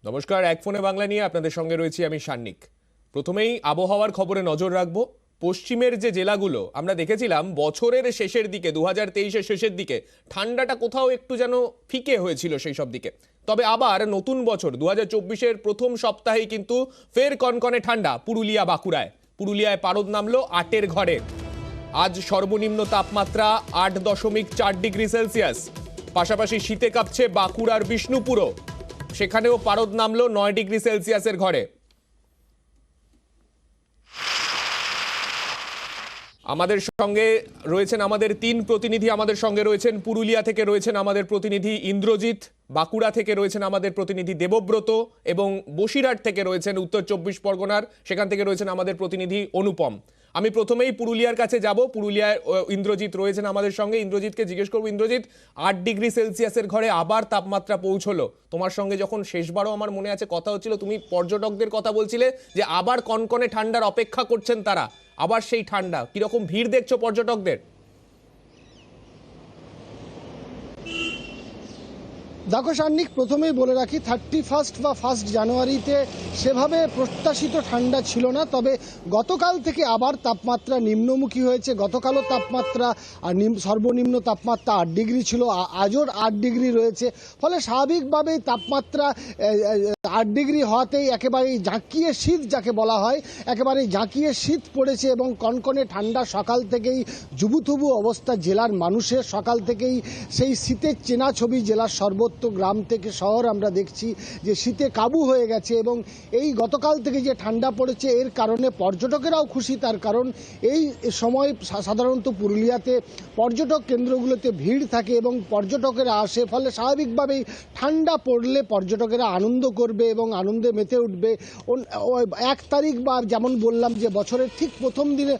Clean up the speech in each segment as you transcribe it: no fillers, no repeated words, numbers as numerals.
নমস্কার, এক ফোনে বাংলা নিয়ে আপনাদের সঙ্গে রয়েছি আমি সান্নিক। প্রথমেই আবহাওয়ার খবরে নজর রাখবো। পশ্চিমের যে জেলাগুলো আমরা দেখেছিলাম বছরের শেষের দিকে 2023-এর শেষের দিকে ঠান্ডাটা কোথাও একটু যেন ফিকে হয়েছিল সেই সব দিকে, তবে আবার নতুন বছর 2024-এর প্রথম সপ্তাহেই কিন্তু ফের কনকনে ঠান্ডা পুরুলিয়া বাঁকুড়ায়। পুরুলিয়ায় পারদ নামলো 8-এর ঘরে। আজ সর্বনিম্ন তাপমাত্রা 8.4 ডিগ্রি সেলসিয়াস। পাশাপাশি শীতে কাঁপছে বাঁকুড়ার বিষ্ণুপুরও, সেখানেও পারদ নামলো 9 ডিগ্রি সেলসিয়াসের ঘরে। আমাদের সঙ্গে রয়েছেন আমাদের তিন প্রতিনিধি। আমাদের সঙ্গে রয়েছেন পুরুলিয়া থেকে রয়েছেন আমাদের প্রতিনিধি ইন্দ্রজিৎ, বাঁকুড়া থেকে রয়েছেন আমাদের প্রতিনিধি দেবব্রত এবং বসিরহাট থেকে রয়েছেন উত্তর 24 পরগনার, সেখান থেকে রয়েছেন আমাদের প্রতিনিধি অনুপম। আমি প্রথমেই পুরুলিয়ার কাছে যাব। পুরুলিয়ায় ইন্দ্রজিৎ রয়েছেন আমাদের সঙ্গে। ইন্দ্রজিৎকে জিজ্ঞেস করবো, ইন্দ্রজিৎ, 8 ডিগ্রি সেলসিয়াসের ঘরে আবার তাপমাত্রা পৌঁছলো। তোমার সঙ্গে যখন শেষবারও আমার মনে আছে কথা হচ্ছিল, তুমি পর্যটকদের কথা বলছিলে যে আবার কনকনে ঠান্ডার অপেক্ষা করছেন তারা। আবার সেই ঠান্ডা, কিরকম ভিড় দেখছো পর্যটকদের? দেখো সান্নিক, প্রথমেই বলে রাখি 31 বা 1 জানুয়ারিতে সেভাবে প্রত্যাশিত ঠান্ডা ছিল না, তবে গতকাল থেকে আবার তাপমাত্রা নিম্নমুখী হয়েছে। গতকালও তাপমাত্রা সর্বনিম্ন তাপমাত্রা 8 ডিগ্রি ছিল, আজও 8 ডিগ্রি রয়েছে। ফলে স্বাভাবিকভাবেই তাপমাত্রা 8 ডিগ্রি হওয়াতেই একেবারেই জাঁকিয়ে শীত যাকে বলা হয়, একেবারেই জাঁকিয়ে শীত পড়েছে এবং কনকনে ঠান্ডা। সকাল থেকেই জুবুথুবু অবস্থা জেলার মানুষের। সকাল থেকেই সেই শীতের চেনা ছবি জেলার সর্বত্র গ্রাম থেকে শহর আমরা দেখছি যে শীতে কাবু হয়ে গেছে। এবং এই গতকাল থেকে যে ঠান্ডা পড়েছে এর কারণে পর্যটকেরাও খুশি। তার কারণ এই সময় সাধারণত পুরুলিয়াতে পর্যটক কেন্দ্রগুলোতে ভিড় থাকে এবং পর্যটকেরা আসে, ফলে স্বাভাবিকভাবেই ঠান্ডা পড়লে পর্যটকেরা আনন্দ করবে এবং আনন্দে মেতে উঠবে। 1 তারিখ বা যেমন বললাম যে বছরের ঠিক প্রথম দিনে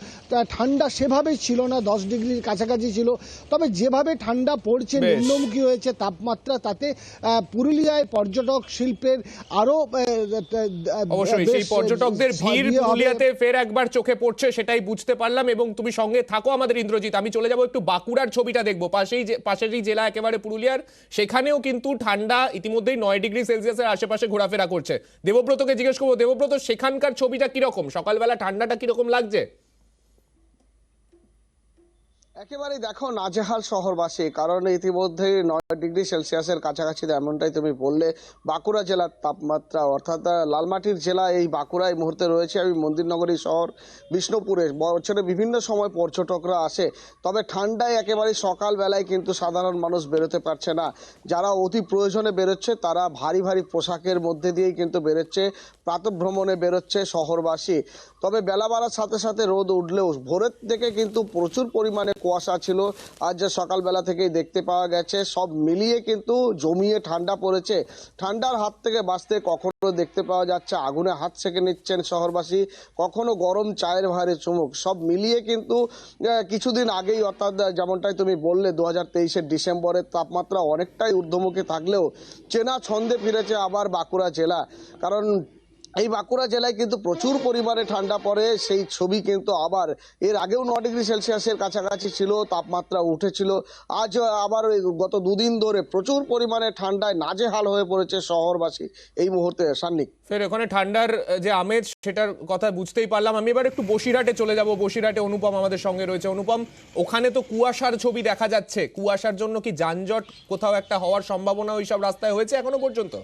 ঠান্ডা সেভাবেই ছিল না, 10 ডিগ্রির কাছাকাছি ছিল। তবে যেভাবে ঠান্ডা পড়ছে, নিম্নমুখী হয়েছে তাপমাত্রা, তাতে পুরুলিয়ায় পর্যটক শিল্পের আরো অবশ্যই সেই পর্যটকদের ভিড় পুরুলিয়াতে ফের একবার চোখে পড়ছে, সেটাই বুঝতে পারলাম। এবং তুমি সঙ্গে থাকো আমাদের ইন্দ্রজিৎ। আমি চলে যাব একটু বাঁকুড়ার ছবিটা দেখবো। পাশেরই জেলা একেবারে পুরুলিয়ার, সেখানেও কিন্তু ঠান্ডা ইতিমধ্যেই 9 ডিগ্রি সেলসিয়াসের আশেপাশে ঘোরাফেরা করছে। দেবব্রতকে জিজ্ঞেস করবো, দেবব্রত, সেখানকার ছবিটা কিরকম? সকালবেলা ঠান্ডাটা কিরকম লাগছে? একেবারেই দেখো নাজেহাল শহরবাসী, কারণ ইতিমধ্যে 9 ডিগ্রি সেলসিয়াসের কাছাকাছি, এমনটাই তুমি বললে। বাঁকুড়া জেলার তাপমাত্রা, অর্থাৎ লালমাটির জেলা এই বাঁকুড়া এই মুহূর্তে রয়েছে। আমি মন্দিরনগরী শহর বিষ্ণুপুরে। বছরে বিভিন্ন সময় পর্যটকরা আসে, তবে ঠান্ডায় একেবারেই সকালবেলায় কিন্তু সাধারণ মানুষ বেরোতে পারছে না। যারা অতি প্রয়োজনে বেরোচ্ছে তারা ভারী ভারী পোশাকের মধ্যে দিয়েই কিন্তু বেরোচ্ছে, প্রাতঃভ্রমণে বেরোচ্ছে শহরবাসী। তবে বেলা বাড়ার সাথে সাথে রোদ উঠলেও ভোরের থেকে কিন্তু প্রচুর পরিমাণে কুয়াশা ছিল। আজ যে সকালবেলা থেকেই দেখতে পাওয়া গেছে, সব মিলিয়ে কিন্তু জমিয়ে ঠান্ডা পড়েছে। ঠান্ডার হাত থেকে বাঁচতে কখনো দেখতে পাওয়া যাচ্ছে আগুনে হাত সেঁকে নিচ্ছেন শহরবাসী, কখনো গরম চায়ের ভারে চুমুক। সব মিলিয়ে কিন্তু কিছুদিন আগেই, অর্থাৎ যেমনটাই তুমি বললে 2023-এর ডিসেম্বরের তাপমাত্রা অনেকটাই ঊর্ধ্বমুখী থাকলেও চেনা ছন্দে ফিরেছে আবার বাঁকুড়া জেলা। কারণ এই বাঁকুড়া জেলায় কিন্তু প্রচুর পরিমাণে ঠান্ডা পড়ে। সেই ছবি কিন্তু আবার এর আগেও 9 ডিগ্রি সেলসিয়াসের কাছাকাছি ছিল, তাপমাত্রা উঠেছিল। আজ আবার গত দুদিন ধরে প্রচুর পরিমাণে ঠান্ডায় নাজেহাল হয়ে পড়েছে শহরবাসী এই মুহূর্তে। সান্নিক, ফের ওখানে ঠান্ডার যে আমেজ, সেটার কথা বুঝতেই পারলাম। আমি এবার একটু বসিরহাটে চলে যাব। বসিরহাটে অনুপম আমাদের সঙ্গে রয়েছে। অনুপম, ওখানে তো কুয়াশার ছবি দেখা যাচ্ছে। কুয়াশার জন্য কি যানজট কোথাও একটা হওয়ার সম্ভাবনা ওইসব রাস্তায় হয়েছে এখনো পর্যন্ত?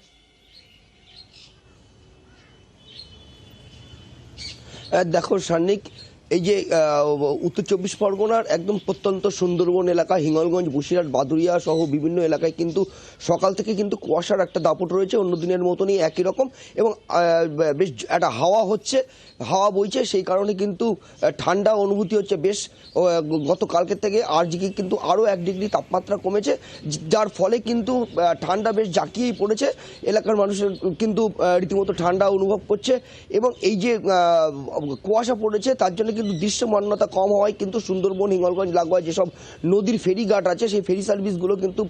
দেখো সান্নিক, এই যে উত্তর 24 পরগনার একদম প্রত্যন্ত সুন্দরবন এলাকা, হিঙ্গলগঞ্জ, বসিরহাট, বাদুড়িয়া সহ বিভিন্ন এলাকায় কিন্তু সকাল থেকে কিন্তু কুয়াশার একটা দাপট রয়েছে, অন্য দিনের মতনই একই রকম। এবং বেশ একটা হাওয়া হচ্ছে, হাওয়া বইছে, সেই কারণে কিন্তু ঠান্ডা অনুভূতি হচ্ছে বেশ। গতকালকের থেকে আজকে কিন্তু আরও 1 ডিগ্রি তাপমাত্রা কমেছে, যার ফলে কিন্তু ঠান্ডা বেশ জাঁকিয়েই পড়েছে। এলাকার মানুষের কিন্তু রীতিমতো ঠান্ডা অনুভব করছে। এবং এই যে কুয়াশা পড়েছে তার জন্য কিন্তু দৃশ্যমানতা কম হওয়ায় কিন্তু সুন্দরবন হিঙ্গলগঞ্জ লাগোয়া যেসব নদীর ফেরিঘাট আছে সেই ফেরি সার্ভিসগুলো কিন্তু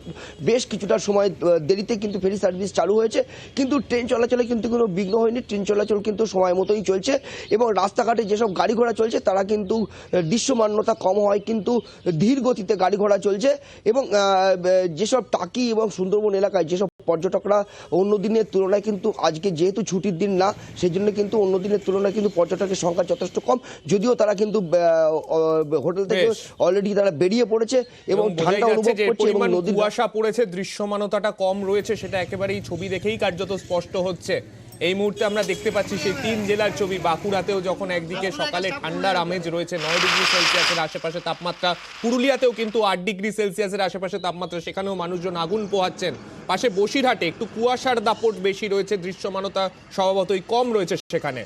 বেশ কিছুটা সময় দেরিতে কিন্তু ফেরি সার্ভিস চালু হয়েছে, কিন্তু ট্রেন চলাচলে কিন্তু কোনো বিঘ্ন হয়নি। ট্রেন চলাচল কিন্তু সময় মতোই চলছে এবং রাস্তাঘাটে যেসব গাড়ি ঘোড়া চলছে তারা কিন্তু দৃশ্যমানতা কম হওয়ায় কিন্তু ধীর গতিতে গাড়ি ঘোড়া চলছে এবং যেসব টাকি এবং সুন্দরবন এলাকায় যেসব পর্যটকরা অন্য দিনের তুলনায় কিন্তু আজকে যেহেতু ছুটির দিন না, সেই জন্য কিন্তু অন্য দিনের তুলনায় কিন্তু পর্যটকের সংখ্যা যথেষ্ট কম, যদিও তারা কিন্তু হোটেল থেকে অলরেডি তারা বেরিয়ে পড়েছে এবং ঠান্ডা অনুভব করছে এবং নদীর কুয়াশা পড়েছে, দৃশ্যমানতাটা কম রয়েছে, সেটা একেবারেই ছবি দেখেই কার্যত স্পষ্ট হচ্ছে। এই মুহূর্তে আমরা দেখতে পাচ্ছি সেই 3 জেলার ছবি। বাঁকুড়াতেও যখন একদিকে সকালে ঠান্ডার আমেজ রয়েছে, 9 ডিগ্রি সেলসিয়াসের আশেপাশে তাপমাত্রা, পুরুলিয়াতেও কিন্তু 8 ডিগ্রি সেলসিয়াসের আশেপাশে তাপমাত্রা, সেখানেও মানুষজন আগুন পোহাচ্ছেন। পাশে বসিরহাটে একটু কুয়াশার দাপট বেশি রয়েছে, দৃশ্যমানতা স্বভাবতই কম রয়েছে সেখানে।